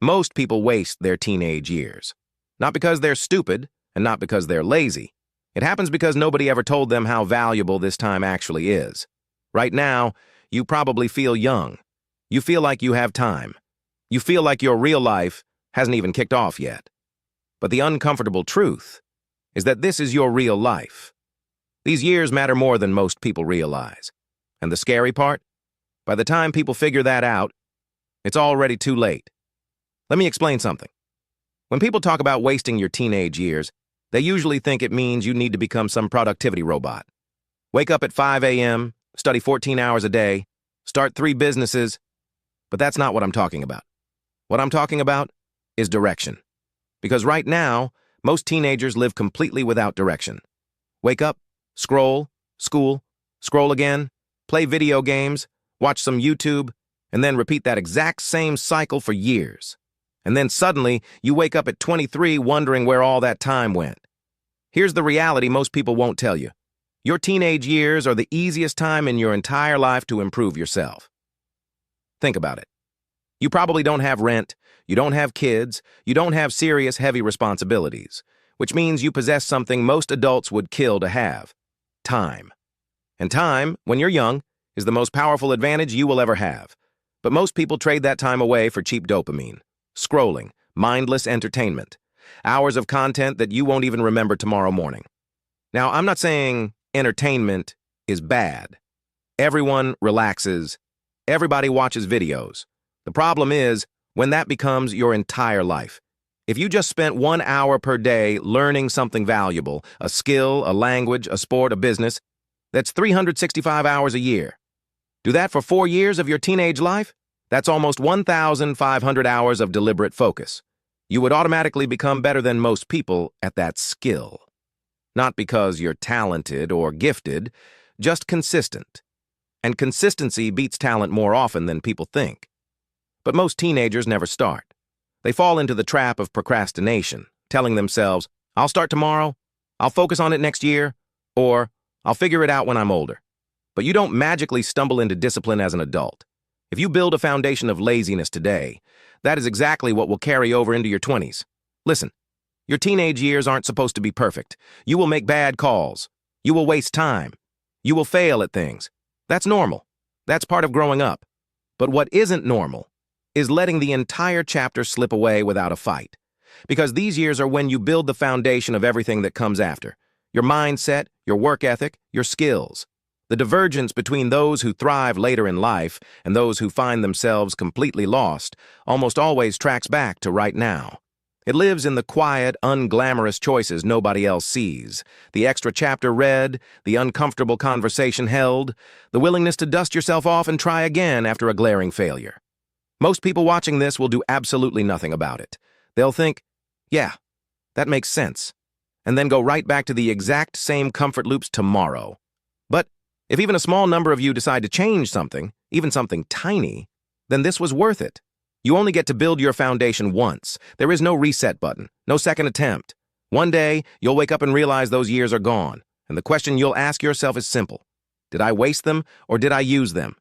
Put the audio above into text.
Most people waste their teenage years. Not because they're stupid and not because they're lazy. It happens because nobody ever told them how valuable this time actually is. Right now, you probably feel young. You feel like you have time. You feel like your real life hasn't even kicked off yet. But the uncomfortable truth is that this is your real life. These years matter more than most people realize. And the scary part? By the time people figure that out, it's already too late. Let me explain something. When people talk about wasting your teenage years, they usually think it means you need to become some productivity robot. Wake up at 5 a.m., study 14 hours a day, start 3 businesses, but that's not what I'm talking about. What I'm talking about is direction. Because right now, most teenagers live completely without direction. Wake up, scroll, school, scroll again, play video games, watch some YouTube, and then repeat that exact same cycle for years. And then suddenly, you wake up at 23 wondering where all that time went. Here's the reality most people won't tell you. Your teenage years are the easiest time in your entire life to improve yourself. Think about it. You probably don't have rent, you don't have kids, you don't have serious, heavy responsibilities, which means you possess something most adults would kill to have: time. And time, when you're young, is the most powerful advantage you will ever have. But most people trade that time away for cheap dopamine, scrolling, mindless entertainment, hours of content that you won't even remember tomorrow morning. Now, I'm not saying entertainment is bad. Everyone relaxes. Everybody watches videos. The problem is when that becomes your entire life. If you just spent 1 hour per day learning something valuable, a skill, a language, a sport, a business, that's 365 hours a year. Do that for 4 years of your teenage life? That's almost 1,500 hours of deliberate focus. You would automatically become better than most people at that skill. Not because you're talented or gifted, just consistent. And consistency beats talent more often than people think. But most teenagers never start. They fall into the trap of procrastination, telling themselves, I'll start tomorrow, I'll focus on it next year, or I'll figure it out when I'm older. But you don't magically stumble into discipline as an adult. If you build a foundation of laziness today, that is exactly what will carry over into your 20s. Listen, your teenage years aren't supposed to be perfect. You will make bad calls. You will waste time. You will fail at things. That's normal. That's part of growing up. But what isn't normal is letting the entire chapter slip away without a fight. Because these years are when you build the foundation of everything that comes after. Your mindset, your work ethic, your skills. The divergence between those who thrive later in life and those who find themselves completely lost almost always tracks back to right now. It lives in the quiet, unglamorous choices nobody else sees, the extra chapter read, the uncomfortable conversation held, the willingness to dust yourself off and try again after a glaring failure. Most people watching this will do absolutely nothing about it. They'll think, yeah, that makes sense, and then go right back to the exact same comfort loops tomorrow. But if even a small number of you decide to change something, even something tiny, then this was worth it. You only get to build your foundation once. There is no reset button, no second attempt. One day, you'll wake up and realize those years are gone, and the question you'll ask yourself is simple. Did I waste them or did I use them?